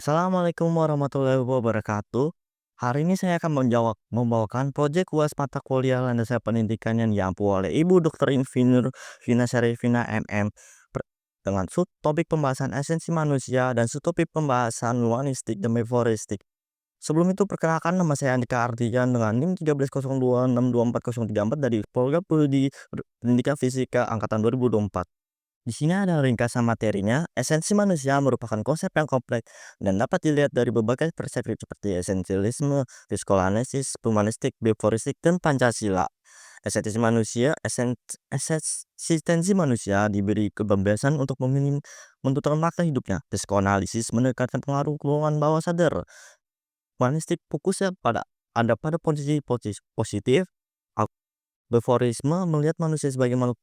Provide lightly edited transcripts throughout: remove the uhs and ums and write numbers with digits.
Assalamualaikum warahmatullahi wabarakatuh. Hari ini saya akan membawakan proyek UAS mata kuliah Landasan Pendidikan yang diampu oleh Ibu Dr. Insinyur Vina Syarifina MM dengan subtopik pembahasan esensi manusia dan subtopik pembahasan humanistik dan metaforistik. Sebelum itu perkenalkan, nama saya Andika Ardian dengan NIM 1302624034 dari Program Studi Pendidikan Fisika angkatan 2024. Di sini ada ringkasan materinya. Esensi manusia merupakan konsep yang kompleks dan dapat dilihat dari berbagai perspektif seperti esensialisme, psikoanalisis, humanistik, bioforistik, dan Pancasila. Esensi manusia, eksistensi manusia diberi kebebasan untuk menentukan makna hidupnya. Psikoanalisis menekankan pengaruh hubungan bawah sadar. Humanistik fokusnya pada posisi positif. Bioforisme melihat manusia sebagai makhluk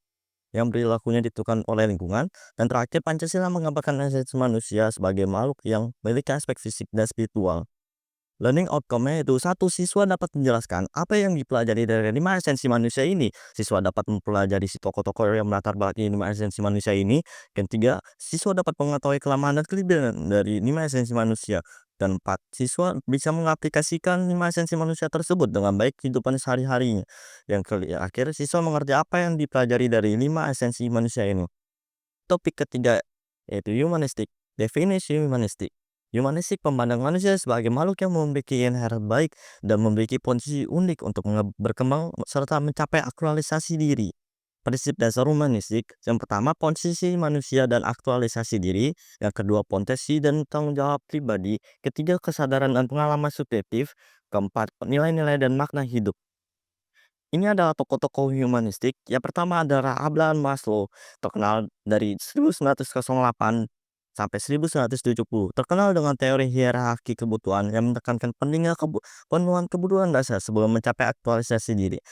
yang perilakunya ditentukan oleh lingkungan, dan terakhir Pancasila menggambarkan esensi manusia sebagai makhluk yang memiliki aspek fisik dan spiritual. Learning outcome-nya itu satu, siswa dapat menjelaskan apa yang dipelajari dari 5 esensi manusia ini. Siswa dapat mempelajari si tokoh-tokoh yang melatar belakangi 5 esensi manusia ini. Dan 3, siswa dapat mengetahui kelemahan dan kelebihan dari 5 esensi manusia. Dan 4, siswa bisa mengaplikasikan 5 esensi manusia tersebut dengan baik kehidupan sehari-harinya. Yang terakhir, siswa mengerti apa yang dipelajari dari 5 esensi manusia ini. Topik ketiga yaitu humanistik. Definisi humanistik. Humanistik memandang manusia sebagai makhluk yang memiliki inherent baik dan memiliki posisi unik untuk berkembang serta mencapai aktualisasi diri. Prinsip dasar humanistik, yang pertama posisi manusia dan aktualisasi diri, yang kedua potensi dan tanggung jawab pribadi, ketiga kesadaran dan pengalaman subjektif, keempat nilai-nilai dan makna hidup. Ini adalah tokoh-tokoh humanistik. Yang pertama adalah Abraham Maslow, terkenal dari 1908 sampai 1970. Terkenal dengan teori hierarki kebutuhan yang menekankan pentingnya pemenuhan kebutuhan dasar sebelum mencapai aktualisasi diri.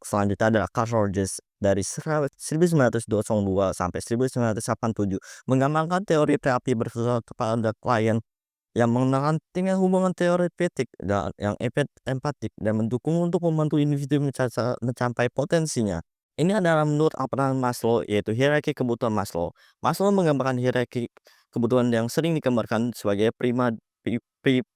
Selanjutnya adalah Carl Rogers dari 1902 sampai 1987, menggambarkan teori terapi bersosial kepada klien yang mengenalkan tingkat hubungan teoretik dan yang empatik dan mendukung untuk membantu individu mencapai potensinya. Ini adalah menurut Abraham Maslow, yaitu hierarki kebutuhan Maslow. Maslow menggambarkan hierarki kebutuhan yang sering digambarkan sebagai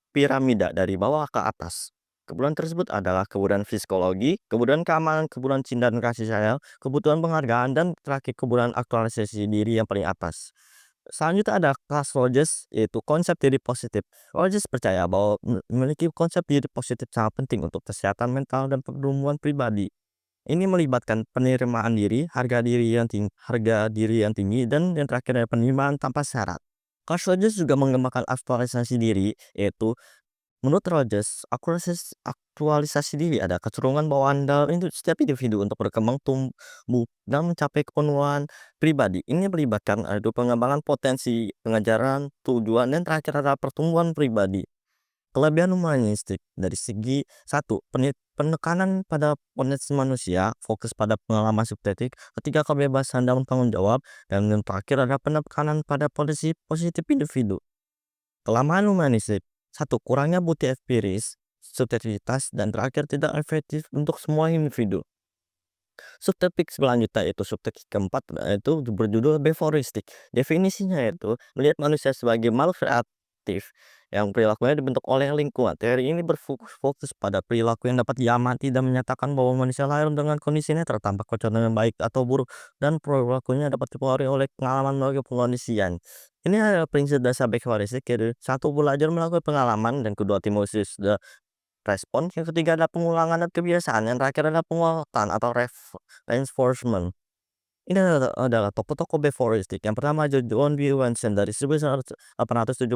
piramida dari bawah ke atas. Kebutuhan tersebut adalah kebutuhan psikologi, kebutuhan keamanan, kebutuhan cinta dan kasih sayang, kebutuhan penghargaan, dan terakhir kebutuhan aktualisasi diri yang paling atas. Selanjutnya ada kelas Rogers, yaitu konsep diri positif. Rogers percaya bahwa memiliki konsep diri positif sangat penting untuk kesehatan mental dan pertumbuhan pribadi. Ini melibatkan penerimaan diri, harga diri yang tinggi, dan yang terakhir adalah penerimaan tanpa syarat. Carl Rogers juga mengembangkan aktualisasi diri, yaitu menurut Rogers, aktualisasi diri ada kecenderungan bawaan dalam setiap individu untuk berkembang, tumbuh, dan mencapai kepenuhan pribadi. Ini melibatkan pengembangan potensi, pengajaran, tujuan, dan terakhir adalah pertumbuhan pribadi. Kelebihan humanistik dari segi satu, penekanan pada potensi manusia, fokus pada pengalaman subjektif, ketiga kebebasan dalam tanggung jawab, dan yang terakhir adalah penekanan pada potensi positif individu. Kelemahan humanistik, satu, kurangnya bukti empiris, subjektivitas, dan terakhir tidak efektif untuk semua individu. Subtopik selanjutnya yaitu subtopik keempat, yaitu berjudul beforistik. Definisinya yaitu melihat manusia sebagai makhluk kreatif yang perilakunya dibentuk oleh lingkungan. Teori ini berfokus pada perilaku yang dapat diamati dan menyatakan bahwa manusia lahir dengan kondisi netral tanpa kecenderungan baik atau buruk, dan perilakunya dapat dipengaruhi oleh pengalaman melalui pengkondisian. Ini adalah prinsip dasar beforistik, yaitu satu, belajar melalui pengalaman, dan kedua, timusus respon, yang ketiga adalah pengulangan dan kebiasaan, yang terakhir adalah penguatan atau reinforcement. Ini adalah tokoh-tokoh beforistik. Yang pertama ada John B. Wilson dari 1878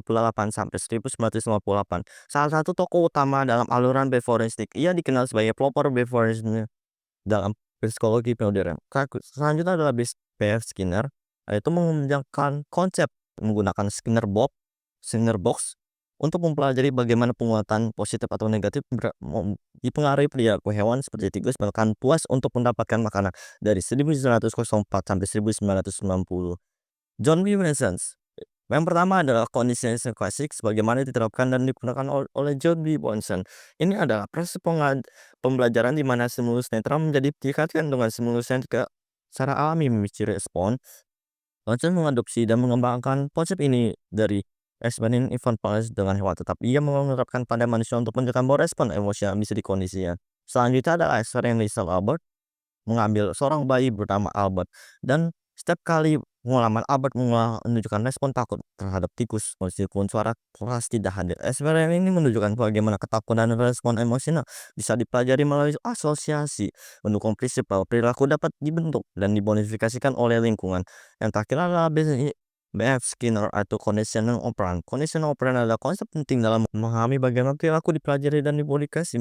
sampai 1958. Salah satu tokoh utama dalam aliran beforistik. Ia dikenal sebagai pelopor beforisme dalam psikologi modern. Selanjutnya adalah B.F. Skinner, yaitu mengembangkan konsep menggunakan Skinner box untuk mempelajari bagaimana penguatan positif atau negatif dipengaruhi perilaku hewan seperti tikus, bahkan puas untuk mendapatkan makanan dari 1904 sampai 1990. John B. Wilson. Yang pertama adalah conditioning klasik sebagaimana diterapkan dan digunakan oleh John B. Wilson. Ini adalah proses pembelajaran di mana stimulus netral menjadi dikaitkan dengan stimulus yang secara alami memicu respon. Wilson mengadopsi dan mengembangkan konsep ini dari eksperimen Ivan Fals dengan hewan, tetapi ia menerapkan pada manusia untuk menunjukkan bahwa respon emosi yang bisa dikondisikan. Selanjutnya adalah eksperimen Liesel Albert, mengambil seorang bayi bernama Albert, dan setiap kali pengalaman Albert menunjukkan respon takut terhadap tikus meskipun suara keras tidak hadir. Eksperimen ini menunjukkan bagaimana ketakutan dan respon emosional bisa dipelajari melalui asosiasi, mendukung prinsip bahwa perilaku dapat dibentuk dan dimodifikasikan oleh lingkungan. Yang terakhir adalah B.F. Skinner atau conditional operant. Conditional operant adalah konsep penting dalam memahami bagaimana perilaku dipelajari dan dimodifikasi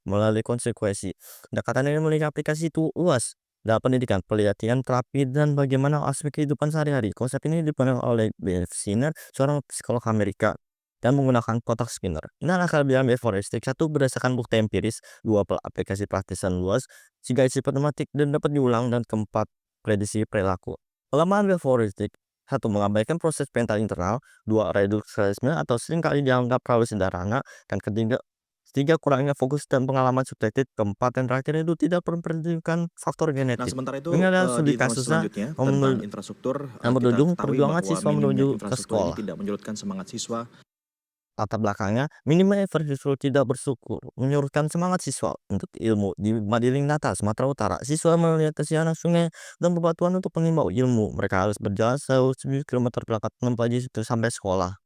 melalui konsekuensi. Pendekatan ini memiliki aplikasi itu luas dalam pendidikan, pelatihan, terapi, dan bagaimana aspek kehidupan sehari-hari. Konsep ini dipegang oleh B.F. Skinner, seorang psikolog Amerika, dan menggunakan kotak Skinner. Ini adalah kelebihan heuristik. Satu, berdasarkan bukti empiris. Dua, aplikasi praktis dan luas. Tiga, isi matematik dan dapat diulang. Dan keempat, prediksi perilaku. Kelemahan heuristik: satu, mengabaikan proses mental internal. Dua, reduksionalisme atau seringkali dianggap terlalu sederhana. Dan ketiga, kurangnya fokus dan pengalaman subjektif. Keempat dan terakhir itu tidak memperhitungkan faktor Nah, genetik. sementara itu Ini adalah di studi informasi kasusnya selanjutnya tentang yang infrastruktur, kita berujung ketahui perjuangan bahwa siswa minimnya menuju ke infrastruktur ini sekolah. tidak menyurutkan semangat siswa. Latar belakangnya, minimnya infrastruktur tidak bersyukur menyurutkan semangat siswa untuk ilmu. Di Madiling Nata, Sumatera Utara, siswa melihat kesianan sungai dan bebatuan untuk menimba ilmu. Mereka harus berjalan sejauh 7 km berangkat pagi sampai sekolah.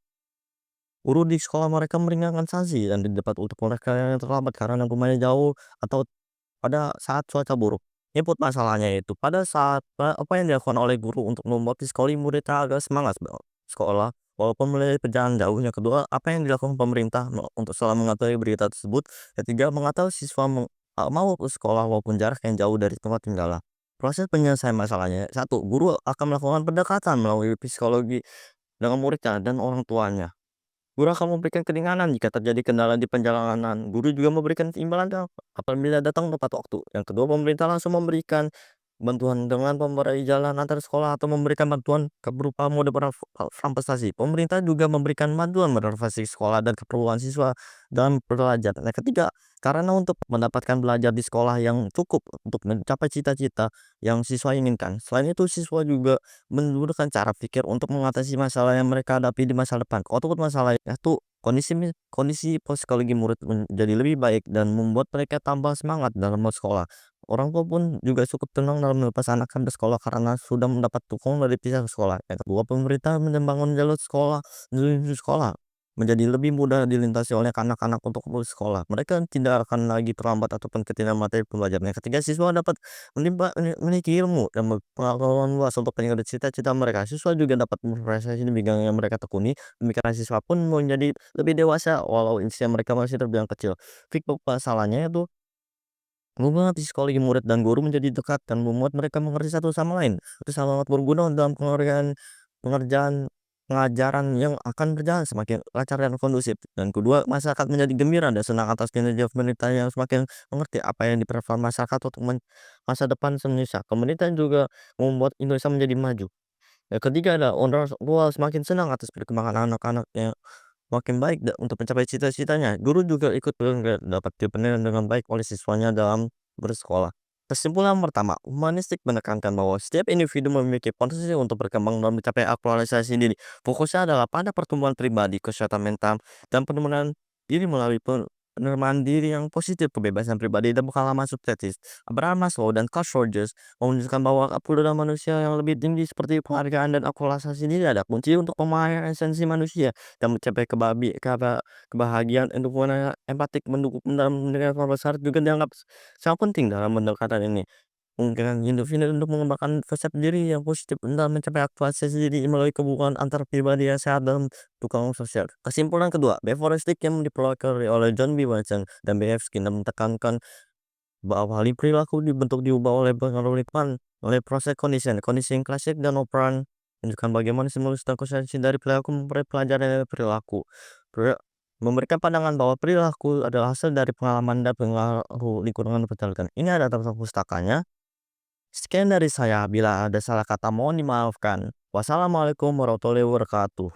Guru di sekolah mereka meringankan sanksi dan didapat untuk mereka yang terlambat karena rumahnya jauh atau pada saat cuaca buruk. Input masalahnya itu pada saat apa yang dilakukan oleh guru untuk memotivasi muridnya agar semangat sekolah walaupun mulai perjalanan jauh. Yang kedua, apa yang dilakukan pemerintah untuk selalu mengetahui berita tersebut. Ketiga, mengetahui siswa mau ke sekolah walaupun jarak yang jauh dari tempat tinggalnya. Proses penyelesaian masalahnya: satu, guru akan melakukan pendekatan melalui psikologi dengan muridnya dan orang tuanya. Guru akan memberikan keringanan jika terjadi kendala di perjalanan. Guru juga memberikan imbalan apabila datang tepat waktu. Yang kedua, pemerintah langsung memberikan bantuan dengan memberi jalan antar sekolah atau memberikan bantuan berupa mode prestasi. Pemerintah juga memberikan bantuan memotivasi sekolah dan keperluan siswa dalam belajar. Yang ketiga, karena untuk mendapatkan belajar di sekolah yang cukup untuk mencapai cita-cita yang siswa inginkan. Selain itu, siswa juga menggunakan cara pikir untuk mengatasi masalah yang mereka hadapi di masa depan. Untuk masalahnya itu kondisi psikologi murid menjadi lebih baik dan membuat mereka tambah semangat dalam bersekolah. Orang tua pun juga cukup tenang dalam melepas anaknya bersekolah karena sudah mendapat dukungan dari pihak sekolah. Yang kedua, pemerintah membangun jalur sekolah menjadi lebih mudah dilintasi oleh anak-anak untuk sekolah. Mereka tidak akan lagi terlambat ataupun ketinggalan materi pembelajaran. Yang ketiga, siswa dapat memiliki ilmu dan pengetahuan luas untuk mencapai cita-cita mereka. Siswa juga dapat berprestasi di bidang yang mereka tekuni. Pemikiran siswa pun menjadi lebih dewasa walau usia mereka masih terbilang kecil. Fikih masalahnya itu hubungan psikologi murid dan guru menjadi dekat dan membuat mereka mengerti satu sama lain. Itu sangat berguna dalam pengerjaan pengajaran yang akan berjalan semakin lancar dan kondusif. Dan kedua, masyarakat menjadi gembira dan senang atas kinerja pemerintah yang semakin mengerti apa yang diperlukan masyarakat untuk masa depan Indonesia. Pemerintah juga membuat Indonesia menjadi maju. Yang ketiga adalah orang tua semakin senang atas perkembangan anak-anak yang makin baik untuk mencapai cita-citanya. Guru juga ikut bangga dapat dipenuhi dengan baik oleh siswanya dalam bersekolah. Kesimpulan pertama, humanistik menekankan bahwa setiap individu memiliki potensi untuk berkembang dan mencapai aktualisasi diri. Fokusnya adalah pada pertumbuhan pribadi, kesehatan mental, dan penemuan diri melalui penerimaan diri yang positif, kebebasan pribadi, dan pengalaman subjektif. Abraham Maslow dan Carl Rogers menunjukkan bahwa kebutuhan manusia yang lebih tinggi seperti penghargaan dan aktualisasi diri ada kunci untuk memahami esensi manusia dan mencapai kebahagiaan. Untuk empatik mendukung dalam pendidikan besar juga dianggap sangat penting dalam pendekatan ini. Mungkin individu untuk mengembangkan konsep diri yang positif dalam mencapai aktualisasi diri melalui hubungan antar pribadi yang sehat dalam dukungan sosial. Kesimpulan kedua, Bevoristik yang dipelajari oleh John B. Watson dan B. F. Skinner menekankan bahwa hal perilaku diubah oleh pengaruh lingkungan, oleh proses kondisi yang klasik dan operan menunjukkan bagaimana stimulus dan konsekuensi dari perilaku memperoleh pelajaran dari perilaku. Pre- Memberikan pandangan bahwa perilaku adalah hasil dari pengalaman dan pengaruh lingkungan yang. Ini ada dalam pustakanya. Sekian dari saya, bila ada salah kata mohon dimaafkan. Wassalamualaikum warahmatullahi wabarakatuh.